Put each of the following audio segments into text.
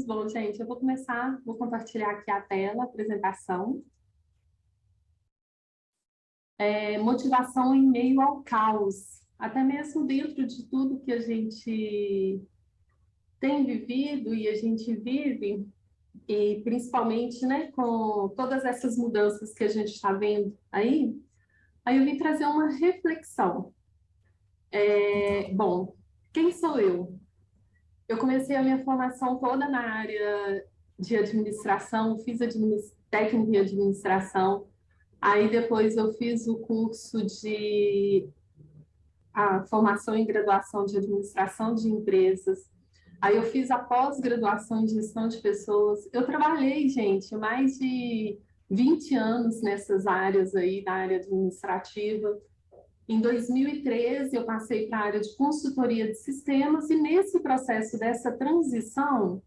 Bom, gente, eu vou começar, vou compartilhar aqui a tela, a apresentação. Motivação em meio ao caos, até mesmo dentro de tudo que a gente tem vivido e a gente vive, e principalmente, né, com todas essas mudanças que a gente está vendo aí eu vim trazer uma reflexão. Bom, quem sou eu? Eu comecei a minha formação toda na área de administração, fiz técnica em administração, aí depois eu fiz o curso de a formação em graduação de administração de empresas, aí eu fiz a pós-graduação em gestão de pessoas. Eu trabalhei, gente, mais de 20 anos nessas áreas aí, na área administrativa. Em 2013, eu passei para a área de consultoria de sistemas, e nesse processo dessa transição,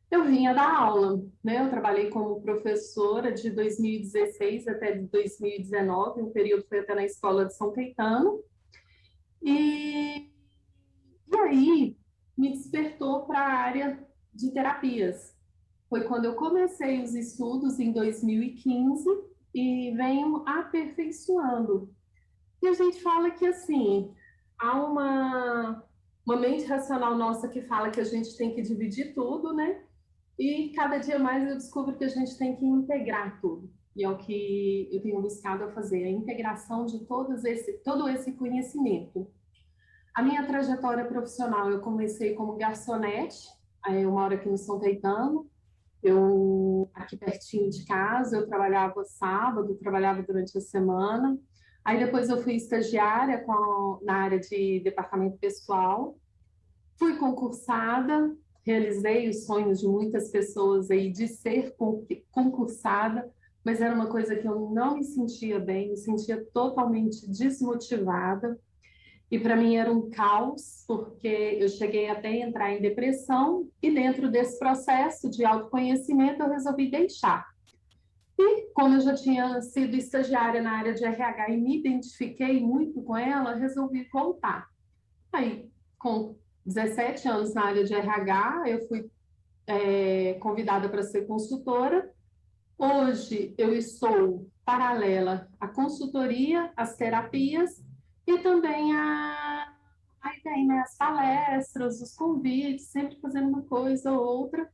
eu vinha dar aula, né? Eu trabalhei como professora de 2016 até 2019, um período foi até na escola de São Caetano, e aí me despertou para a área de terapias. Foi quando eu comecei os estudos em 2015 e venho aperfeiçoando. E a gente fala que, assim, há uma mente racional nossa que fala que a gente tem que dividir tudo, né? E cada dia mais eu descubro que a gente tem que integrar tudo. E é o que eu tenho buscado a fazer, a integração de todo esse conhecimento. A minha trajetória profissional, eu comecei como garçonete, aí eu moro aqui no São Caetano, aqui pertinho de casa, eu trabalhava sábado, trabalhava durante a semana. Aí depois eu fui estagiária na área de departamento pessoal, fui concursada, realizei os sonhos de muitas pessoas aí de ser concursada, mas era uma coisa que eu não me sentia bem, me sentia totalmente desmotivada. E para mim era um caos, porque eu cheguei até a entrar em depressão, e dentro desse processo de autoconhecimento eu resolvi deixar. E como eu já tinha sido estagiária na área de RH e me identifiquei muito com ela, resolvi voltar. Aí, com 17 anos na área de RH, eu fui convidada para ser consultora. Hoje eu estou paralela à consultoria, às terapias e também aí tem, né, as palestras, os convites, sempre fazendo uma coisa ou outra.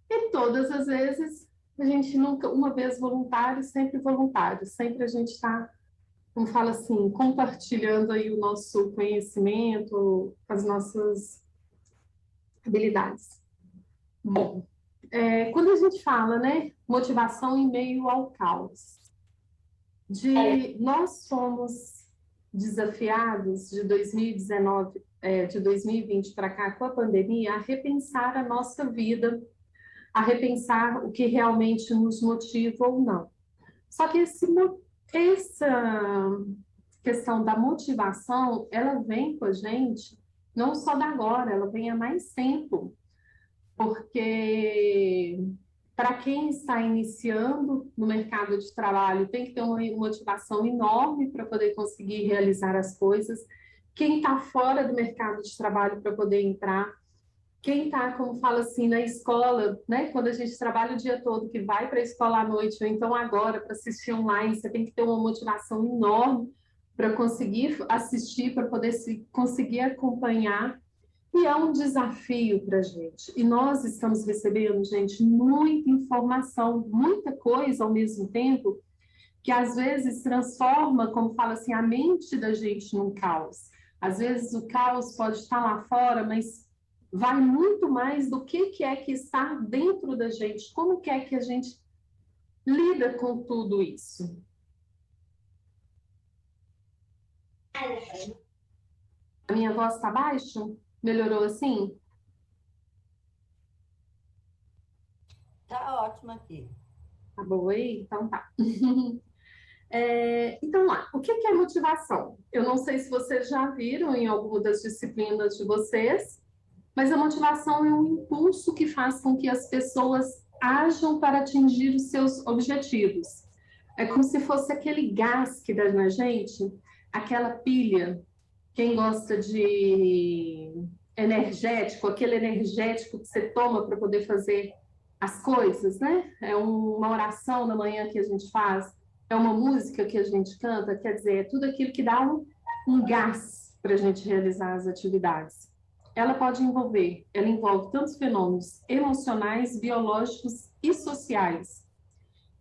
E todas as vezes, a gente nunca, uma vez voluntário, sempre a gente está, como fala assim, compartilhando aí o nosso conhecimento, as nossas habilidades. Bom, quando a gente fala, né, motivação em meio ao caos, nós fomos desafiados de 2019, de 2020 para cá, com a pandemia, a repensar a nossa vida, a repensar o que realmente nos motiva ou não. Só que essa questão da motivação, ela vem com a gente não só da agora, ela vem há mais tempo, porque para quem está iniciando no mercado de trabalho, tem que ter uma motivação enorme para poder conseguir realizar as coisas. Quem está fora do mercado de trabalho para poder entrar, quem está, como fala assim, na escola, né? Quando a gente trabalha o dia todo, que vai para a escola à noite, ou então agora para assistir online, você tem que ter uma motivação enorme para conseguir assistir, para poder conseguir acompanhar. E é um desafio para a gente. E nós estamos recebendo, gente, muita informação, muita coisa ao mesmo tempo, que às vezes transforma, como fala assim, a mente da gente num caos. Às vezes o caos pode estar lá fora, mas vai muito mais do que é que está dentro da gente, como que é que a gente lida com tudo isso. A minha voz está baixa? Melhorou assim? Tá ótimo aqui. Tá boa aí? Então tá. Então lá, o que é motivação? Eu não sei se vocês já viram em alguma das disciplinas de vocês, mas a motivação é um impulso que faz com que as pessoas ajam para atingir os seus objetivos. É como se fosse aquele gás que dá na gente, aquela pilha. Quem gosta de energético, aquele energético que você toma para poder fazer as coisas, né? É uma oração na manhã que a gente faz, é uma música que a gente canta, quer dizer, é tudo aquilo que dá um gás para a gente realizar as atividades. Ela envolve tantos fenômenos emocionais, biológicos e sociais.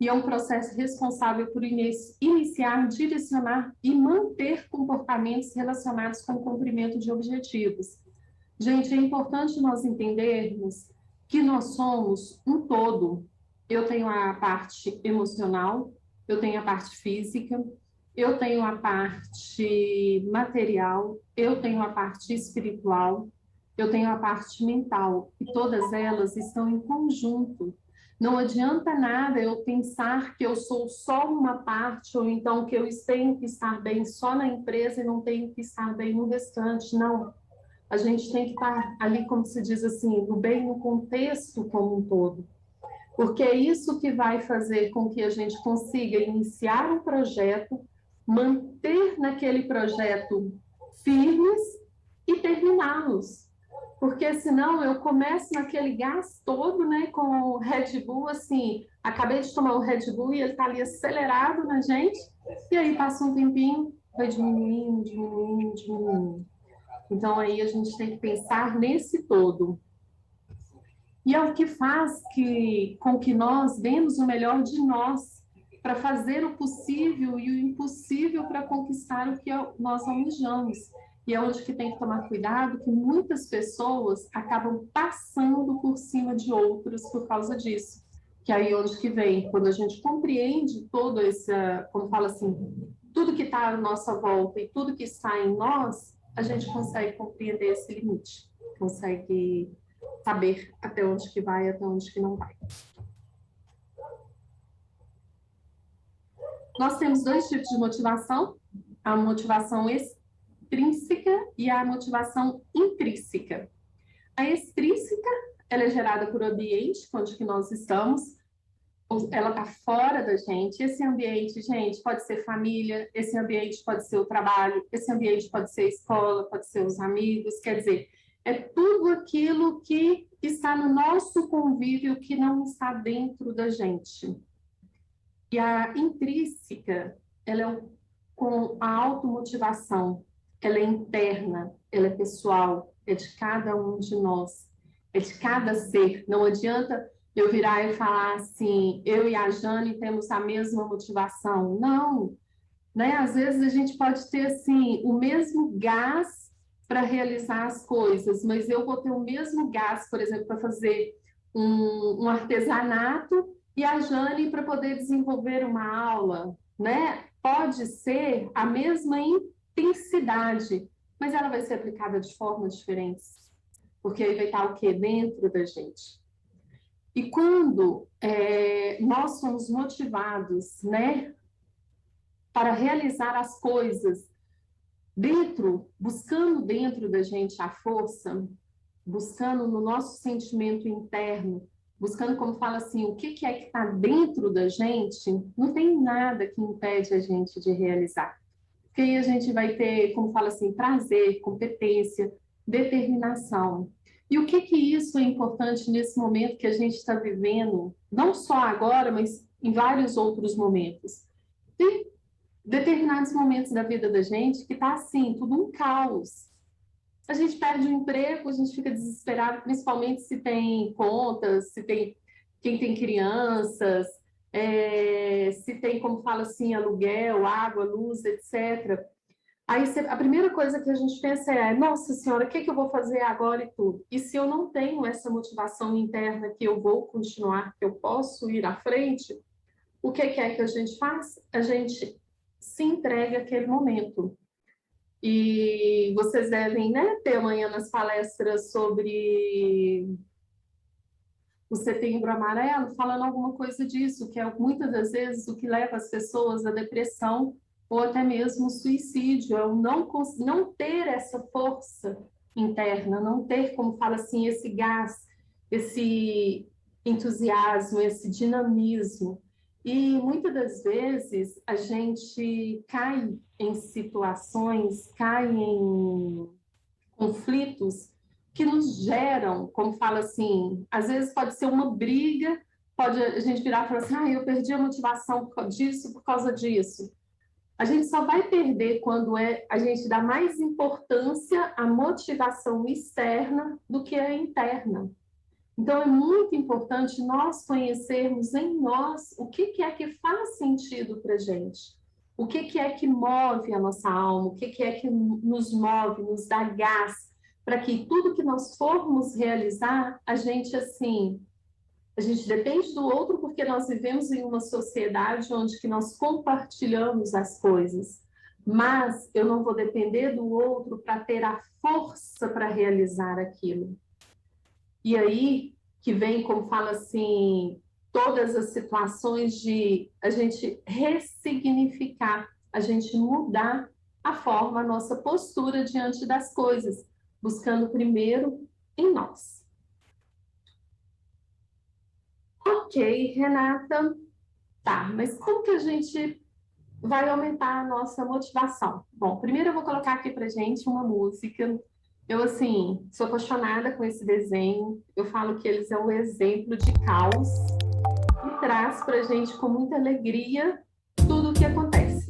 E é um processo responsável por iniciar, direcionar e manter comportamentos relacionados com o cumprimento de objetivos. Gente, é importante nós entendermos que nós somos um todo. Eu tenho a parte emocional, eu tenho a parte física, eu tenho a parte material, eu tenho a parte espiritual, eu tenho a parte mental, e todas elas estão em conjunto. Não adianta nada eu pensar que eu sou só uma parte, ou então que eu tenho que estar bem só na empresa e não tenho que estar bem no restante. Não. A gente tem que estar ali, como se diz assim, no bem no contexto como um todo. Porque é isso que vai fazer com que a gente consiga iniciar um projeto, manter naquele projeto firmes e terminá-los. Porque senão eu começo naquele gás todo, né, com o Red Bull, assim, acabei de tomar o Red Bull e ele está ali acelerado na gente, e aí passa um tempinho, vai diminuindo, diminuindo, diminuindo. Então aí a gente tem que pensar nesse todo. E é o que faz com que nós demos o melhor de nós para fazer o possível e o impossível para conquistar o que nós almejamos. E é onde que tem que tomar cuidado, que muitas pessoas acabam passando por cima de outros por causa disso. Que é aí onde que vem, quando a gente compreende todo esse, como fala assim, tudo que está à nossa volta e tudo que está em nós, a gente consegue compreender esse limite, consegue saber até onde que vai, até onde que não vai. Nós temos dois tipos de motivação, a motivação extrínseca e a motivação intrínseca. A extrínseca, ela é gerada por ambiente, onde que nós estamos, ela está fora da gente. Esse ambiente, gente, pode ser família, esse ambiente pode ser o trabalho, esse ambiente pode ser a escola, pode ser os amigos, quer dizer, é tudo aquilo que está no nosso convívio que não está dentro da gente. E a intrínseca, ela é com a automotivação, ela é interna, ela é pessoal, é de cada um de nós, é de cada ser. Não adianta eu virar e falar assim, eu e a Jane temos a mesma motivação. Não, né? Às vezes a gente pode ter assim o mesmo gás para realizar as coisas, mas eu vou ter o mesmo gás, por exemplo, para fazer um artesanato e a Jane para poder desenvolver uma aula, né? Pode ser a mesma intensidade, mas ela vai ser aplicada de formas diferentes, porque aí vai estar o quê? Dentro da gente. E quando nós somos motivados, né, para realizar as coisas buscando dentro da gente a força, buscando no nosso sentimento interno, buscando, como fala assim, o que é que está dentro da gente, não tem nada que impede a gente de realizar. Porque aí a gente vai ter, como fala assim, prazer, competência, determinação. E o que isso é importante nesse momento que a gente está vivendo, não só agora, mas em vários outros momentos. Tem determinados momentos da vida da gente que está assim, tudo um caos. A gente perde o emprego, a gente fica desesperado, principalmente se tem contas, se tem quem tem crianças, se tem, como fala assim, aluguel, água, luz, etc. Aí a primeira coisa que a gente pensa nossa senhora, o que eu vou fazer agora e tudo? E se eu não tenho essa motivação interna que eu vou continuar, que eu posso ir à frente, o que é que a gente faz? A gente se entrega àquele momento. E vocês devem, né, ter amanhã nas palestras sobre o Setembro Amarelo, falando alguma coisa disso, que é muitas das vezes o que leva as pessoas à depressão ou até mesmo o suicídio, é o não ter essa força interna, não ter, como fala assim, esse gás, esse entusiasmo, esse dinamismo. E muitas das vezes a gente cai em situações, cai em conflitos, que nos geram, como fala assim, às vezes pode ser uma briga, pode a gente virar e falar assim, eu perdi a motivação por causa disso, por causa disso. A gente só vai perder quando a gente dá mais importância à motivação externa do que à interna. Então, é muito importante nós conhecermos em nós o que é que faz sentido para a gente. O que é que move a nossa alma, o que é que nos move, nos dá gás, para que tudo que nós formos realizar, a gente depende do outro porque nós vivemos em uma sociedade onde que nós compartilhamos as coisas, mas eu não vou depender do outro para ter a força para realizar aquilo. E aí que vem, como fala assim, todas as situações de a gente ressignificar, a gente mudar a forma, a nossa postura diante das coisas, buscando primeiro em nós. Ok, Renata. Tá, mas como que a gente vai aumentar a nossa motivação? Bom, primeiro eu vou colocar aqui pra gente uma música. Eu, assim, sou apaixonada com esse desenho. Eu falo que eles são um exemplo de caos e traz pra gente com muita alegria tudo o que acontece.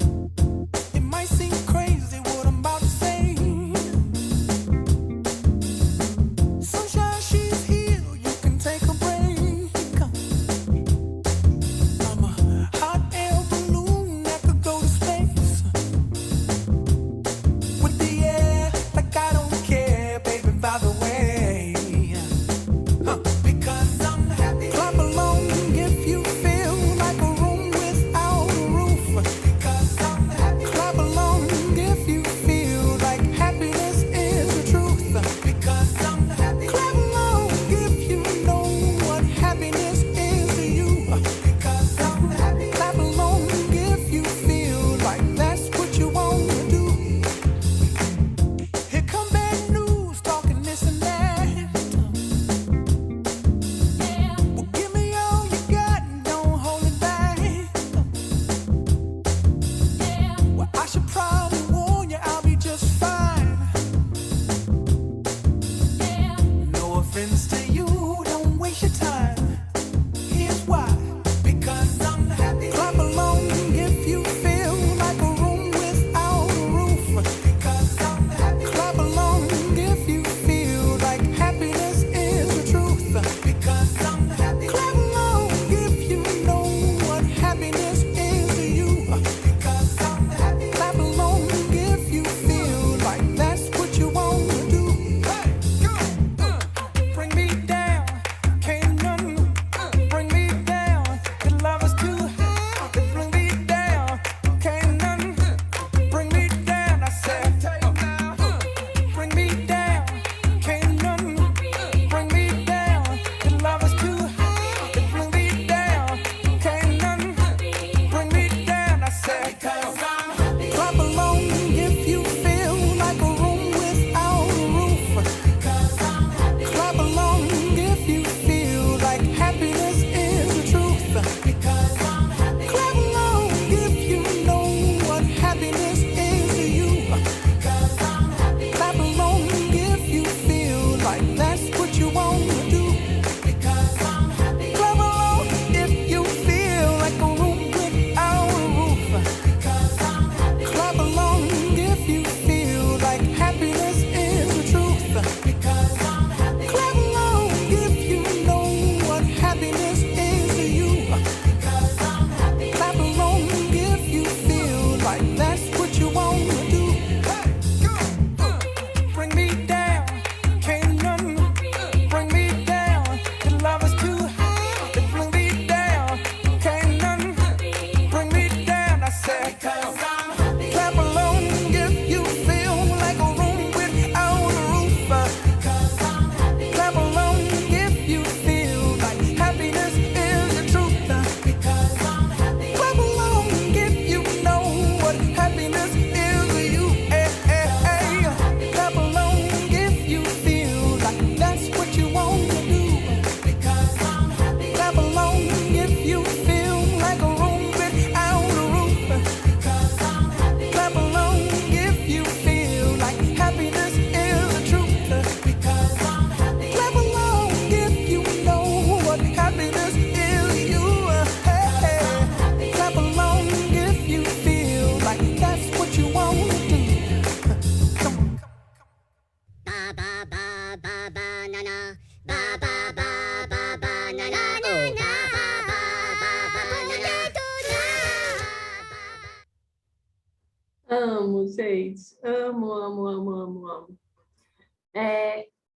gente. Amo, amo, amo, amo, amo.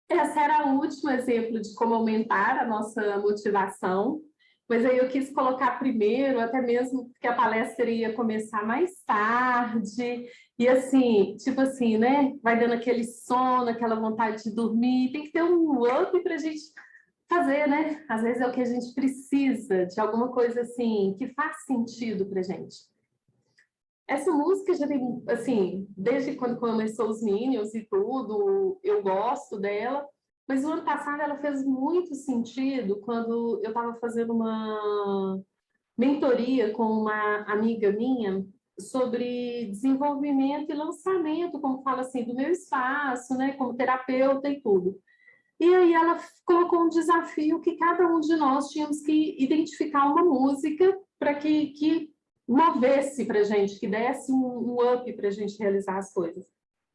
Essa era o último exemplo de como aumentar a nossa motivação, mas aí eu quis colocar primeiro, até mesmo porque a palestra ia começar mais tarde, e assim, tipo assim, né? Vai dando aquele sono, aquela vontade de dormir, tem que ter um up para a gente fazer, né? Às vezes é o que a gente precisa, de alguma coisa assim, que faz sentido para a gente. Essa música já tem, assim, desde quando começou os Minions e tudo, eu gosto dela, mas o ano passado ela fez muito sentido quando eu estava fazendo uma mentoria com uma amiga minha sobre desenvolvimento e lançamento, como fala assim, do meu espaço, né, como terapeuta e tudo. E aí ela colocou um desafio que cada um de nós tínhamos que identificar uma música para que movesse para a gente, que desse um up para a gente realizar as coisas.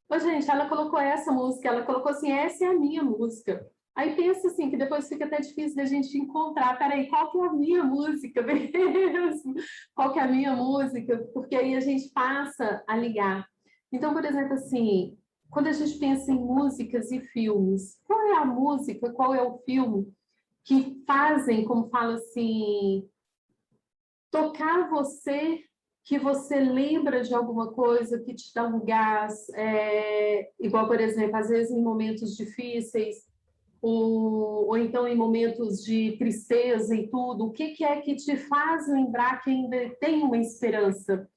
Ô, gente, ela colocou essa música, ela colocou assim, essa é a minha música. Aí pensa assim, que depois fica até difícil da gente encontrar, peraí, qual que é a minha música mesmo? Qual que é a minha música? Porque aí a gente passa a ligar. Então, por exemplo, assim, quando a gente pensa em músicas e filmes, qual é a música, qual é o filme que fazem, como fala assim, tocar você, que você lembra de alguma coisa que te dá um gás, igual, por exemplo, às vezes em momentos difíceis, ou então em momentos de tristeza e tudo, o que é que te faz lembrar que ainda tem uma esperança,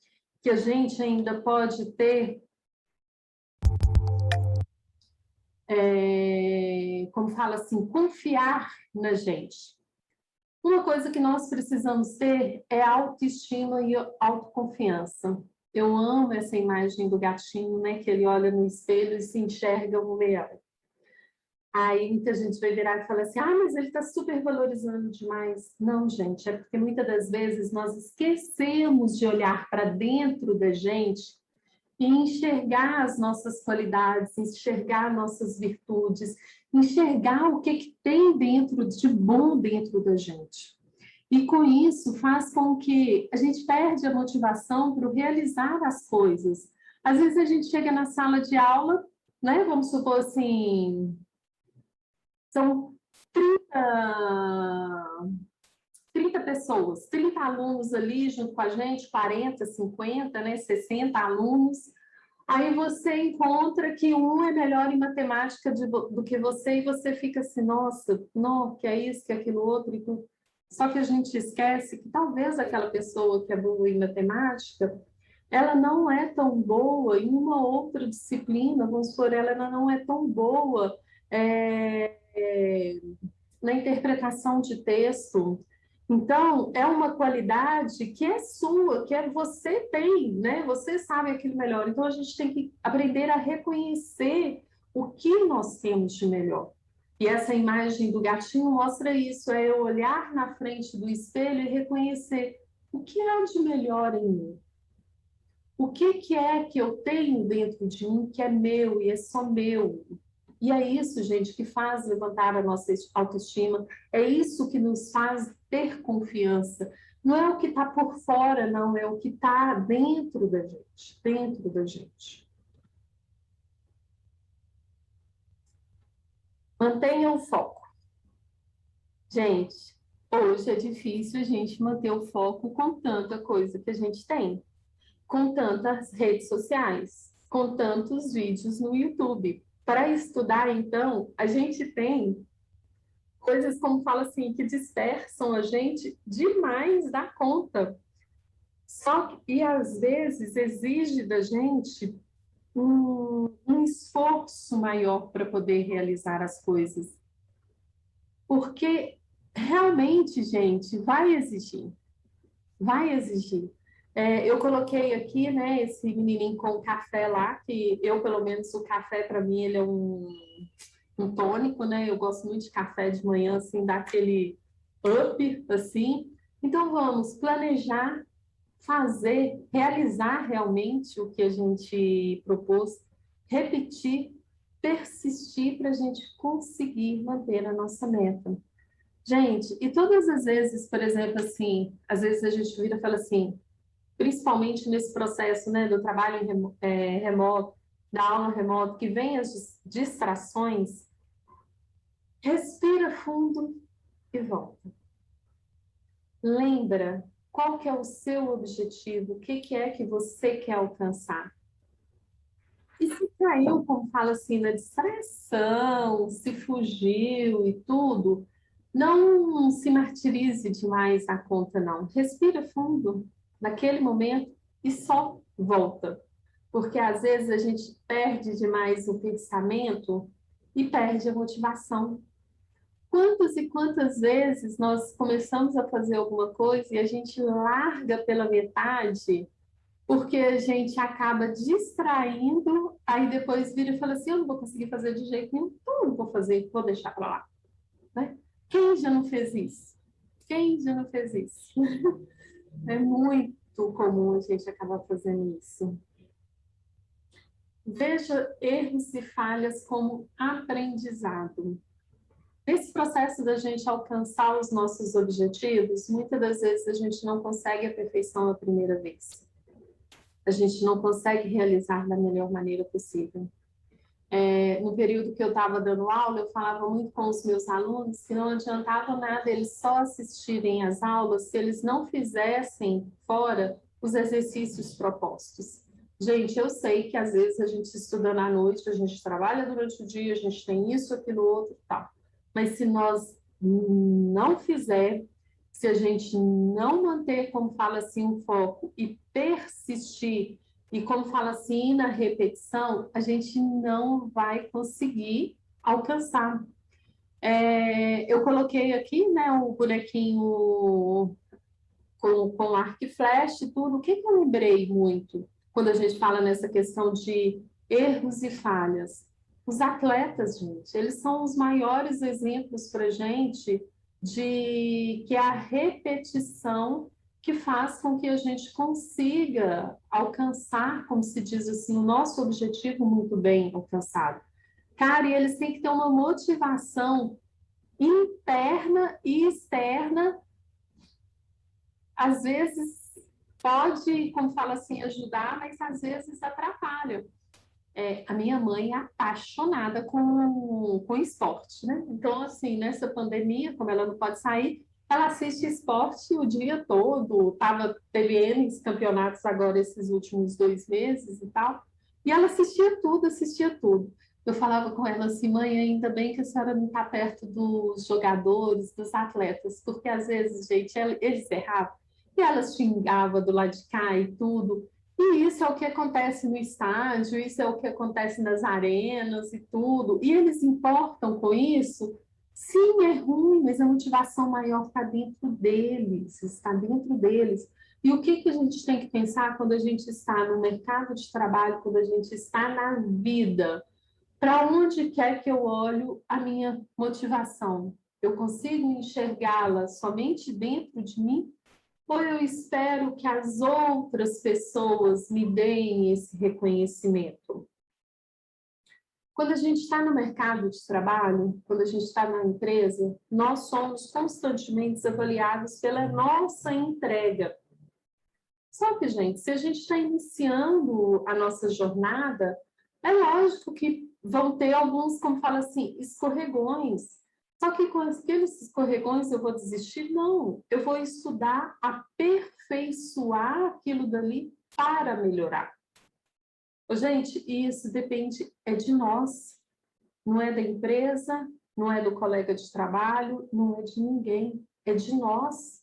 que a gente ainda pode ter, como fala assim, confiar na gente. Uma coisa que nós precisamos ter é autoestima e autoconfiança. Eu amo essa imagem do gatinho, né, que ele olha no espelho e se enxerga um leão. Aí muita gente vai virar e falar assim, mas ele está super valorizando demais. Não, gente, é porque muitas das vezes nós esquecemos de olhar para dentro da gente e enxergar as nossas qualidades, enxergar nossas virtudes, enxergar o que tem dentro de bom dentro da gente. E com isso faz com que a gente perde a motivação para realizar as coisas. Às vezes a gente chega na sala de aula, né? Vamos supor assim, são 30 pessoas, 30 alunos ali junto com a gente, 40, 50, né, 60 alunos. Aí você encontra que um é melhor em matemática do que você, e você fica assim, nossa, não, que é isso, que é aquilo outro. Só que a gente esquece que talvez aquela pessoa que é boa em matemática, ela não é tão boa em uma outra disciplina, vamos supor, ela não é tão boa na interpretação de texto. Então, é uma qualidade que é sua, que você tem, né? Você sabe aquilo melhor. Então, a gente tem que aprender a reconhecer o que nós temos de melhor. E essa imagem do gatinho mostra isso, é eu olhar na frente do espelho e reconhecer o que há de melhor em mim. O que é que eu tenho dentro de mim que é meu e é só meu? E é isso, gente, que faz levantar a nossa autoestima, é isso que nos faz ter confiança. Não é o que está por fora, não, é o que está dentro da gente, dentro da gente. Mantenha o foco. Gente, hoje é difícil a gente manter o foco com tanta coisa que a gente tem, com tantas redes sociais, com tantos vídeos no YouTube. Para estudar, então, a gente tem coisas, como fala assim, que dispersam a gente demais da conta. Só que, e às vezes exige da gente um esforço maior para poder realizar as coisas. Porque realmente, gente, vai exigir. Vai exigir. Eu coloquei aqui, né, esse menininho com café lá, que eu, pelo menos, o café, para mim, ele é um tônico, né? Eu gosto muito de café de manhã, assim, dá aquele up, assim. Então, vamos planejar, fazer, realizar realmente o que a gente propôs, repetir, persistir para a gente conseguir manter a nossa meta. Gente, e todas as vezes, por exemplo, assim, às vezes a gente vira e fala assim, principalmente nesse processo, né, do trabalho remoto, da aula remota, que vem as distrações, respira fundo e volta. Lembra qual que é o seu objetivo, o que é que você quer alcançar. E se caiu, como fala assim, na distração, se fugiu e tudo, não se martirize demais na conta, não. Respira fundo naquele momento e só volta. Porque às vezes a gente perde demais o pensamento e perde a motivação. Quantas e quantas vezes nós começamos a fazer alguma coisa e a gente larga pela metade porque a gente acaba distraindo, aí depois vira e fala assim, eu não vou conseguir fazer de jeito nenhum, então eu não vou fazer, vou deixar para lá. Né? Quem já não fez isso? Quem já não fez isso? É muito comum a gente acabar fazendo isso. Veja erros e falhas como aprendizado. Nesse processo da gente alcançar os nossos objetivos, muitas das vezes a gente não consegue a perfeição a primeira vez. A gente não consegue realizar da melhor maneira possível. No período que eu estava dando aula, eu falava muito com os meus alunos que não adiantava nada eles só assistirem às aulas se eles não fizessem fora os exercícios propostos. Gente, eu sei que às vezes a gente estudando à noite, a gente trabalha durante o dia, a gente tem isso, aquilo, outro e tal. Mas se nós não fizer, se a gente não manter, como fala assim, um foco e persistir, e como fala assim, na repetição, a gente não vai conseguir alcançar. Eu coloquei aqui, né, o bonequinho com arco e flecha e tudo. O que eu lembrei muito quando a gente fala nessa questão de erros e falhas? Os atletas, gente, eles são os maiores exemplos para a gente de que a repetição que faz com que a gente consiga alcançar, como se diz assim, o nosso objetivo muito bem alcançado. Cara, e eles têm que ter uma motivação interna e externa, às vezes pode, como fala assim, ajudar, mas às vezes atrapalha. A minha mãe é apaixonada com esporte, né? Então, assim, nessa pandemia, como ela não pode sair, ela assiste esporte o dia todo, teve N campeonatos agora esses últimos 2 meses e tal, e ela assistia tudo, assistia tudo. Eu falava com ela assim, mãe, ainda bem que a senhora não está perto dos jogadores, dos atletas, porque às vezes, gente, eles erravam, e ela xingava do lado de cá e tudo, e isso é o que acontece no estádio, isso é o que acontece nas arenas e tudo. E eles importam com isso? Sim, é ruim, mas a motivação maior está dentro deles, está dentro deles. E o que a gente tem que pensar quando a gente está no mercado de trabalho, quando a gente está na vida? Para onde quer que eu olho a minha motivação? Eu consigo enxergá-la somente dentro de mim? Ou eu espero que as outras pessoas me deem esse reconhecimento? Quando a gente está no mercado de trabalho, quando a gente está na empresa, nós somos constantemente avaliados pela nossa entrega. Só que, gente, se a gente está iniciando a nossa jornada, é lógico que vão ter alguns, como fala assim, escorregões. Só que com aqueles escorregões eu vou desistir? Não, eu vou estudar, aperfeiçoar aquilo dali para melhorar. Gente, isso depende, é de nós, não é da empresa, não é do colega de trabalho, não é de ninguém, é de nós.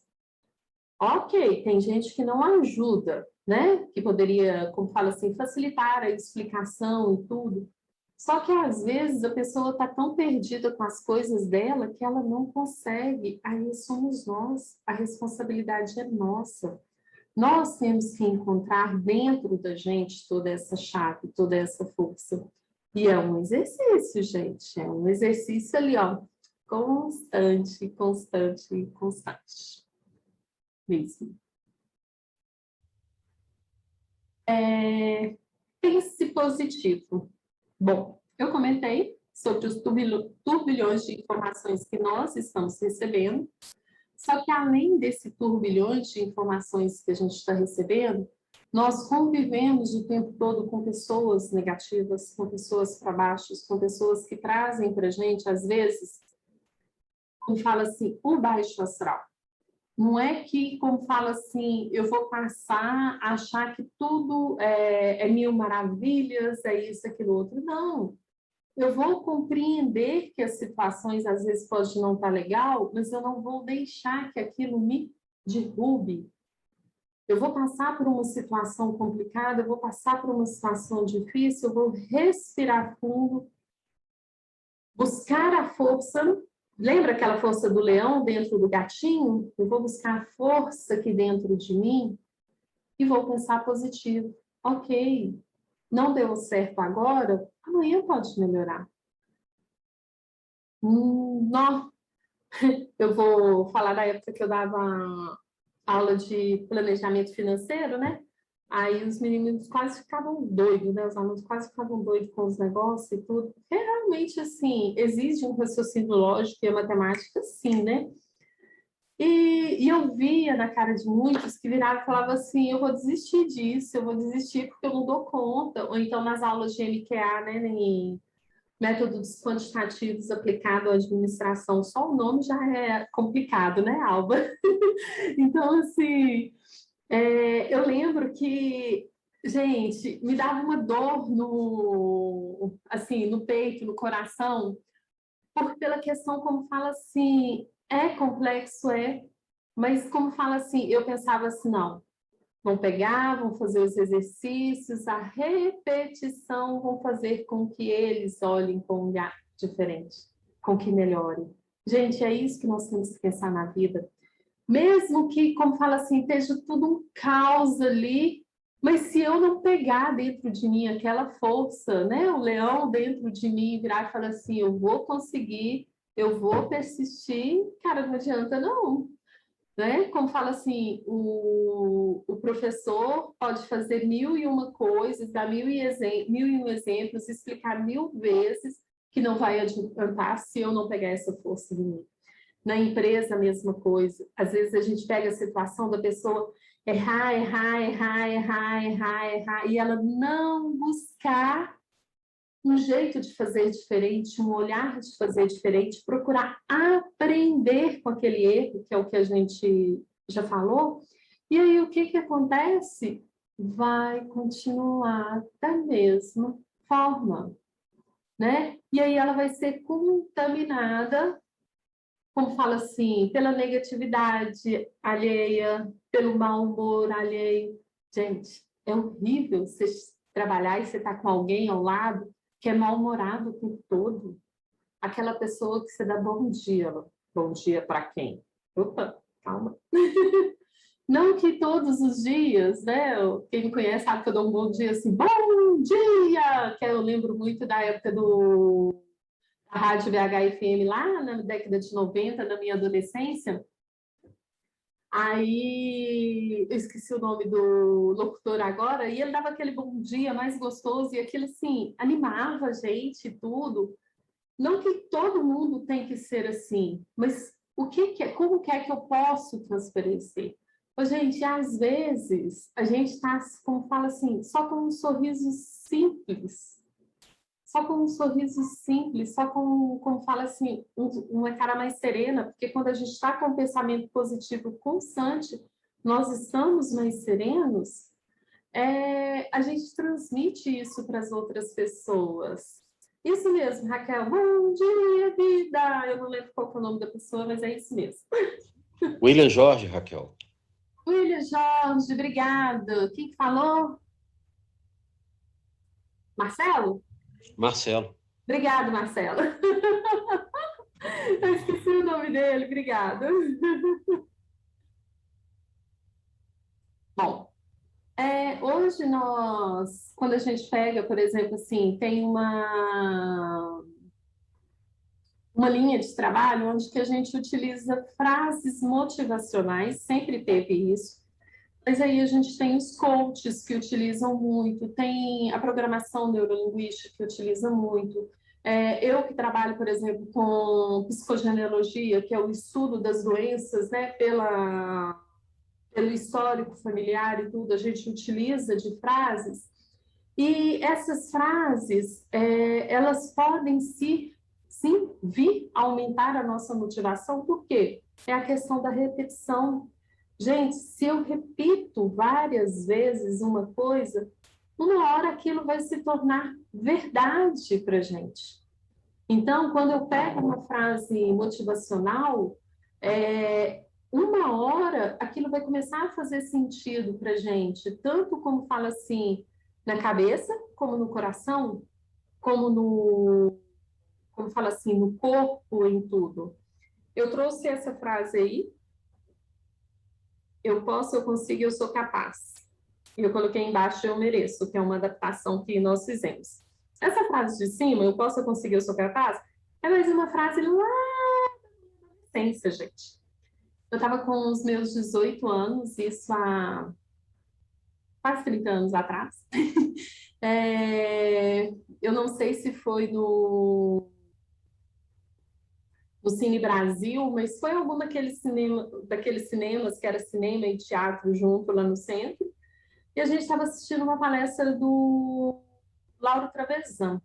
Ok, tem gente que não ajuda, né? Que poderia, como fala assim, facilitar a explicação e tudo. Só que às vezes a pessoa está tão perdida com as coisas dela que ela não consegue. Aí somos nós, a responsabilidade é nossa. Nós temos que encontrar dentro da gente toda essa chave, toda essa força. E é um exercício, gente. É um exercício ali, ó, constante, constante, constante. Mesmo. Pense positivo. Bom, eu comentei sobre os turbilhões de informações que nós estamos recebendo. Só que além desse turbilhão de informações que a gente está recebendo, nós convivemos o tempo todo com pessoas negativas, com pessoas para baixo, com pessoas que trazem para a gente, às vezes, como fala assim, o baixo astral. Não é que, como fala assim, eu vou passar a achar que tudo é mil maravilhas, é isso, aquilo, outro. Não. Eu vou compreender que as situações, às vezes, podem não estar legal, mas eu não vou deixar que aquilo me derrube. Eu vou passar por uma situação complicada, eu vou passar por uma situação difícil, eu vou respirar fundo, buscar a força. Lembra aquela força do leão dentro do gatinho? Eu vou buscar a força aqui dentro de mim e vou pensar positivo. Ok, não deu certo agora, amanhã pode melhorar. Não. Eu vou falar da época que eu dava aula de planejamento financeiro, né? Aí os meninos quase ficavam doidos, né? Os alunos quase ficavam doidos com os negócios e tudo. Porque realmente, assim, exige um raciocínio lógico e a matemática, sim, né? E eu via na cara de muitos que viravam e falavam assim, eu vou desistir disso, eu vou desistir porque eu não dou conta. Ou então nas aulas de MQA, né? Em métodos quantitativos aplicado à administração, só o nome já é complicado, né, Alba? Então, assim, eu lembro que, gente, me dava uma dor no, assim, no peito, no coração, pela questão, como fala assim, é complexo, mas como fala assim, eu pensava assim, não, vão pegar, vão fazer os exercícios, a repetição vão fazer com que eles olhem com um olhar diferente, com que melhorem. Gente, é isso que nós temos que pensar na vida. Mesmo que, como fala assim, esteja tudo um caos ali, mas se eu não pegar dentro de mim aquela força, né, o leão dentro de mim virar e falar assim, eu vou conseguir, eu vou persistir, cara, não adianta não. Né? Como fala assim, o professor pode fazer mil e uma coisas, dar mil e um exemplos, explicar mil vezes que não vai adiantar se eu não pegar essa força em mim. Na empresa, a mesma coisa. Às vezes a gente pega a situação da pessoa errar, e ela não buscar um jeito de fazer diferente, um olhar de fazer diferente, procurar aprender com aquele erro, que é o que a gente já falou. E aí, o que acontece? Vai continuar da mesma forma, né? E aí ela vai ser contaminada, como fala assim, pela negatividade alheia, pelo mau humor alheio. Gente, é horrível você trabalhar e você tá com alguém ao lado que é mal-humorado o tempo todo. Aquela pessoa que você dá bom dia. Bom dia para quem? Opa, calma. Não que todos os dias, né? Quem me conhece sabe que eu dou um bom dia assim, bom dia! Que eu lembro muito da época da Rádio VHFM lá na década de 90, na minha adolescência. Aí, eu esqueci o nome do locutor agora, e ele dava aquele bom dia mais gostoso, e aquilo, assim, animava a gente e tudo. Não que todo mundo tem que ser assim, mas como que é que eu posso transparecer? Ô, gente, às vezes, a gente está, como fala assim, só com um sorriso simples, só com um sorriso simples, só com, como fala assim, uma cara mais serena, porque quando a gente está com um pensamento positivo constante, nós estamos mais serenos, a gente transmite isso para as outras pessoas. Isso mesmo, Raquel. Bom dia, vida! Eu não lembro qual é o nome da pessoa, mas é isso mesmo. William Jorge, Raquel. William Jorge, obrigada. Quem falou? Marcelo? Marcelo. Obrigada, Marcelo. Eu esqueci o nome dele, obrigada. Bom, hoje nós, quando a gente pega, por exemplo, assim, tem uma linha de trabalho onde que a gente utiliza frases motivacionais, sempre teve isso, mas aí a gente tem os coaches que utilizam muito, tem a programação neurolinguística que utiliza muito, Eu que trabalho, por exemplo, com psicogenealogia, que é o estudo das doenças, né, pelo histórico familiar e tudo, a gente utiliza de frases. E essas frases, elas podem sim vir aumentar a nossa motivação, por quê? É a questão da repetição. Gente, se eu repito várias vezes uma coisa, uma hora aquilo vai se tornar verdade para a gente. Então, quando eu pego uma frase motivacional, uma hora aquilo vai começar a fazer sentido para a gente, tanto como fala assim, na cabeça, como no coração, como fala assim, no corpo, em tudo. Eu trouxe essa frase aí, eu posso, eu consigo, eu sou capaz. E eu coloquei embaixo, eu mereço, que é uma adaptação que nós fizemos. Essa frase de cima, eu posso, eu consigo, eu sou capaz, é mais uma frase lá da adolescência, gente. Eu estava com os meus 18 anos, isso há quase 30 anos atrás. Eu não sei se foi no Cine Brasil, mas foi algum daqueles cinemas que era cinema e teatro junto lá no centro. E a gente estava assistindo uma palestra do Lauro Travesan.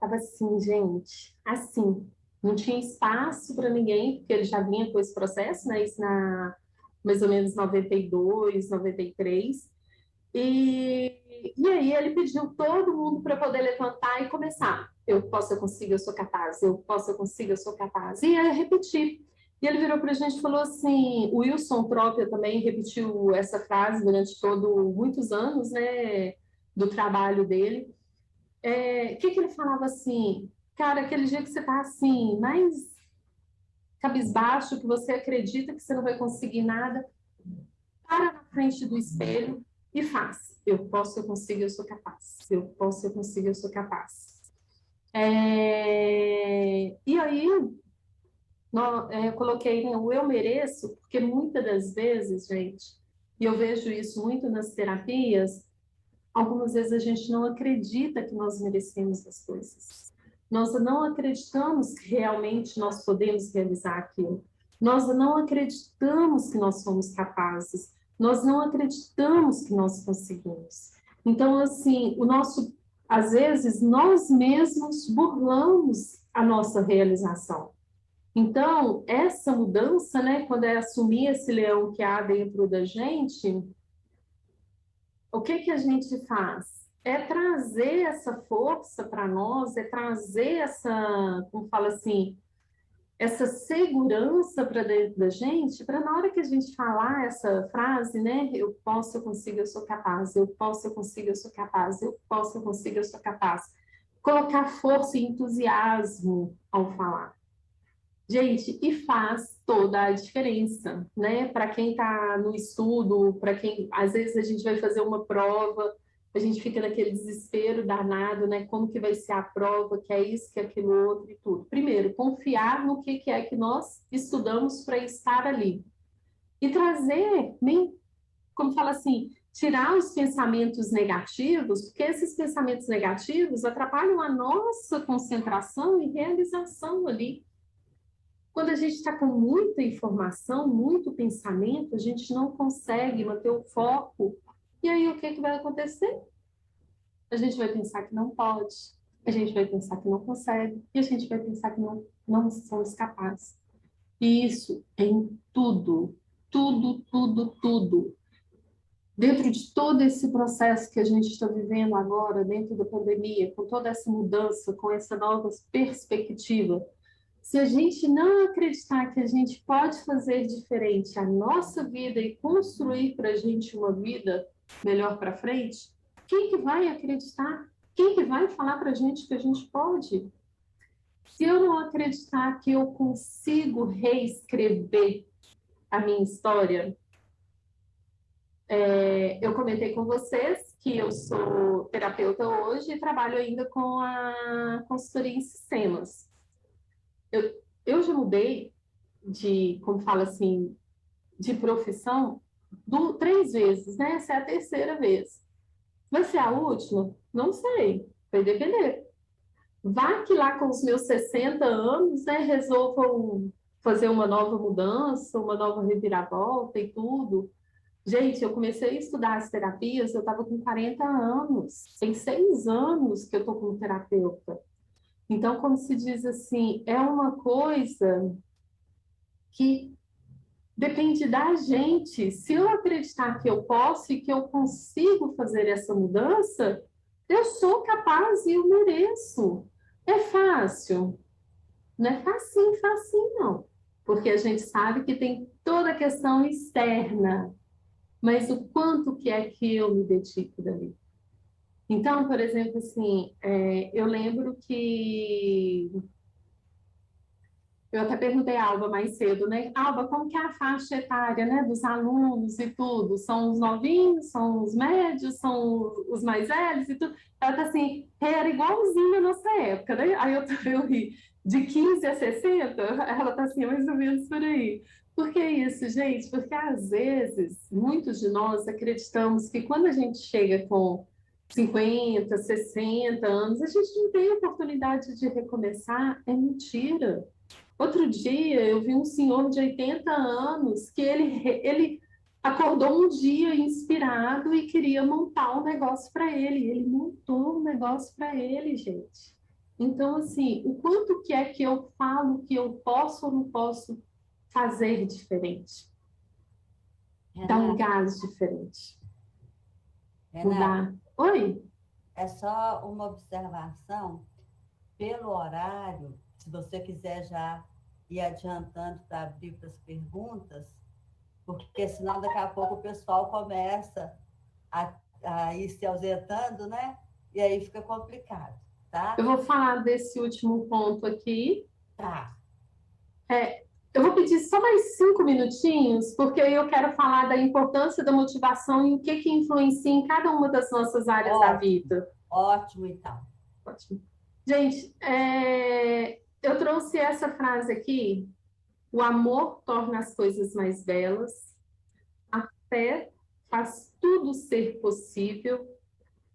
Tava assim, gente, assim, não tinha espaço para ninguém, porque ele já vinha com esse processo, né? Isso na mais ou menos 92, 93. E aí ele pediu todo mundo para poder levantar e começar. Eu posso, eu consigo, eu sou capaz. Eu posso, eu consigo, eu sou capaz. E aí repetir. E ele virou para a gente e falou assim, o Wilson Tropia também repetiu essa frase durante muitos anos, né, do trabalho dele. Que ele falava assim, cara, aquele dia que você tá assim, mais cabisbaixo, que você acredita que você não vai conseguir nada, para na frente do espelho e faz. Eu posso, eu consigo, eu sou capaz. Eu posso, eu consigo, eu sou capaz. E aí, eu coloquei, né, o eu mereço, porque muitas das vezes, gente, e eu vejo isso muito nas terapias, algumas vezes a gente não acredita que nós merecemos as coisas. Nós não acreditamos que realmente nós podemos realizar aquilo. Nós não acreditamos que nós somos capazes. Nós não acreditamos que nós conseguimos. Então, assim, às vezes, nós mesmos burlamos a nossa realização. Então, essa mudança, né, quando é assumir esse leão que há dentro da gente, o que a gente faz? É trazer essa força para nós, é trazer essa, como fala assim, essa segurança para dentro da gente, para na hora que a gente falar essa frase, né? Eu posso, eu consigo, eu sou capaz. Eu posso, eu consigo, eu sou capaz. Eu posso, eu consigo, eu sou capaz. Colocar força e entusiasmo ao falar. Gente, e faz toda a diferença, né? Para quem está no estudo, para quem às vezes a gente vai fazer uma prova, a gente fica naquele desespero danado, né? Como que vai ser a prova, que é isso, que é aquilo outro e tudo. Primeiro, confiar no que é que nós estudamos para estar ali. E trazer, como fala assim, tirar os pensamentos negativos, porque esses pensamentos negativos atrapalham a nossa concentração e realização ali. Quando a gente está com muita informação, muito pensamento, a gente não consegue manter o foco. E aí, o que vai acontecer? A gente vai pensar que não pode, a gente vai pensar que não consegue, e a gente vai pensar que não somos capazes. E isso em tudo, tudo, tudo, tudo. Dentro de todo esse processo que a gente está vivendo agora, dentro da pandemia, com toda essa mudança, com essa nova perspectiva, se a gente não acreditar que a gente pode fazer diferente a nossa vida e construir para a gente uma vida melhor para frente, quem que vai acreditar? Quem que vai falar para a gente que a gente pode? Se eu não acreditar que eu consigo reescrever a minha história, eu comentei com vocês que eu sou terapeuta hoje e trabalho ainda com a consultoria em sistemas. Eu já mudei como fala assim, de profissão 3 vezes, né? Essa é a terceira vez. Vai ser a última? Não sei, vai depender. Vá que lá com os meus 60 anos, né, resolvam fazer uma nova mudança, uma nova reviravolta e tudo. Gente, eu comecei a estudar as terapias, eu estava com 40 anos. Tem 6 anos que eu estou como terapeuta. Então, como se diz assim, é uma coisa que depende da gente. Se eu acreditar que eu posso e que eu consigo fazer essa mudança, eu sou capaz e eu mereço. É fácil? Não é facinho, facinho, não. Porque a gente sabe que tem toda a questão externa, mas o quanto que é que eu me dedico dali? Então, por exemplo, assim, eu lembro que eu até perguntei a Alba mais cedo, né? Alba, como que é a faixa etária, né, dos alunos e tudo? São os novinhos, são os médios, são os mais velhos e tudo? Ela tá assim, era igualzinho na nossa época, né? Aí eu ri, de 15 a 60, ela tá assim, mais ou menos por aí. Por que isso, gente? Porque às vezes, muitos de nós acreditamos que quando a gente chega com 50, 60 anos, a gente não tem oportunidade de recomeçar. É mentira. Outro dia eu vi um senhor de 80 anos que ele acordou um dia inspirado e queria montar um negócio para ele. Ele montou um negócio para ele, gente. Então, assim, o quanto que é que eu falo que eu posso ou não posso fazer diferente? Dar um Renata, gás diferente. Renata, Mudar. Oi? é só uma observação pelo horário, se você quiser já ir adiantando para abrir para as perguntas, porque senão daqui a pouco o pessoal começa a ir se ausentando, né? E aí fica complicado, tá? Eu vou falar desse último ponto aqui. Tá. Eu vou pedir só mais 5 minutinhos, porque aí eu quero falar da importância da motivação e o que que influencia em cada uma das nossas áreas da Ótimo, vida. ótimo então. Ótimo. Gente, eu trouxe essa frase aqui: o amor torna as coisas mais belas, a fé faz tudo ser possível,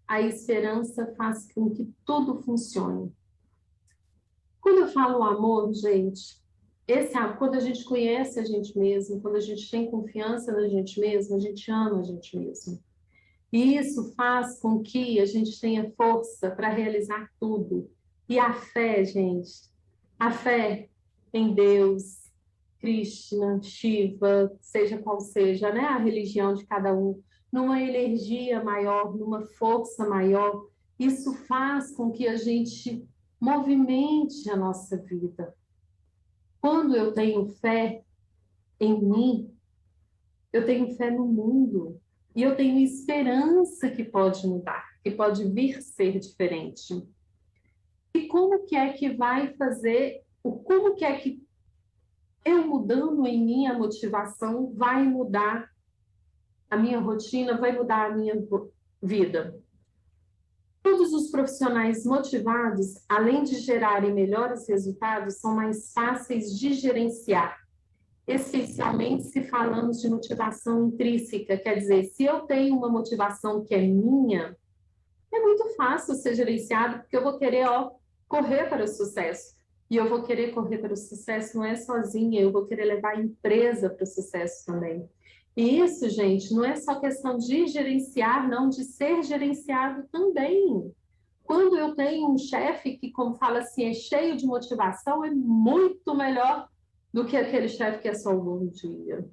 a esperança faz com que tudo funcione. Quando eu falo amor, gente, quando a gente conhece a gente mesmo, quando a gente tem confiança na gente mesmo, a gente ama a gente mesmo. E isso faz com que a gente tenha força para realizar tudo. E a fé, gente, a fé em Deus, Krishna, Shiva, seja qual seja, né, a religião de cada um, numa energia maior, numa força maior, isso faz com que a gente movimente a nossa vida. Quando eu tenho fé em mim, eu tenho fé no mundo e eu tenho esperança que pode mudar, que pode vir ser diferente. E como que é que vai fazer, como que é que eu mudando em mim a motivação vai mudar a minha rotina, vai mudar a minha vida? Todos os profissionais motivados, além de gerarem melhores resultados, são mais fáceis de gerenciar, especialmente se falamos de motivação intrínseca, quer dizer, se eu tenho uma motivação que é minha, é muito fácil ser gerenciado, porque eu vou querer, correr para o sucesso. E eu vou querer correr para o sucesso não é sozinha, eu vou querer levar a empresa para o sucesso também. E isso, gente, não é só questão de gerenciar, não, de ser gerenciado também. Quando eu tenho um chefe que, como fala assim, é cheio de motivação, é muito melhor do que aquele chefe que é só um bom dia.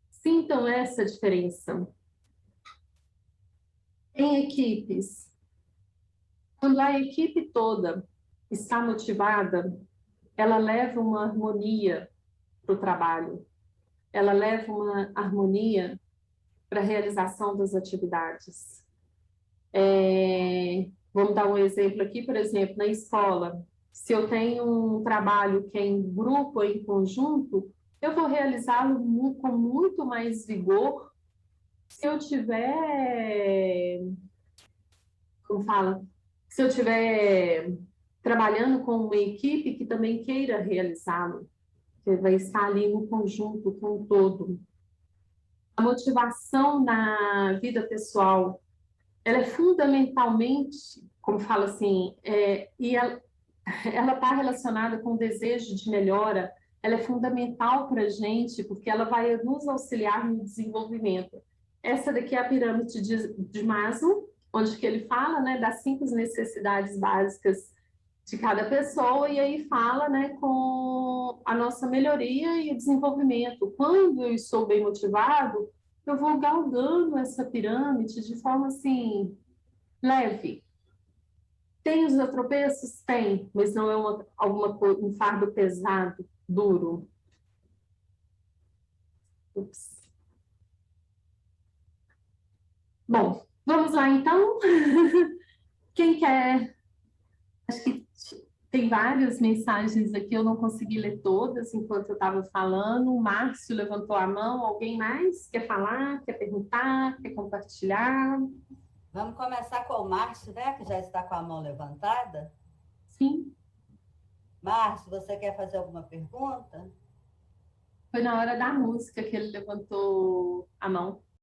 Sintam essa diferença. Em equipes, quando a equipe toda está motivada, ela leva uma harmonia para o trabalho, ela leva uma harmonia para a realização das atividades. Vamos dar um exemplo aqui, por exemplo, na escola. Se eu tenho um trabalho que é em grupo ou em conjunto, eu vou realizá-lo com muito mais vigor se eu tiver, como fala, se eu tiver trabalhando com uma equipe que também queira realizá-lo, que vai estar ali no conjunto com o todo. A motivação na vida pessoal, ela é fundamentalmente como fala assim, e ela está relacionada com o desejo de melhora, ela é fundamental para a gente, porque ela vai nos auxiliar no desenvolvimento. Essa daqui é a pirâmide de Maslow, onde que ele fala, né, das 5 necessidades básicas de cada pessoa, e aí fala, né, com a nossa melhoria e o desenvolvimento. Quando eu estou bem motivado, eu vou galgando essa pirâmide de forma, assim, leve. Tem os tropeços? Tem, mas não é um fardo pesado, duro. Ups. Bom, vamos lá então. Quem quer? Acho que tem várias mensagens aqui, eu não consegui ler todas enquanto eu estava falando. O Márcio levantou a mão. Alguém mais quer falar, quer perguntar, quer compartilhar? Vamos começar com o Márcio, né? Que já está com a mão levantada. Sim. Márcio, você quer fazer alguma pergunta? Foi na hora da música que ele levantou a mão.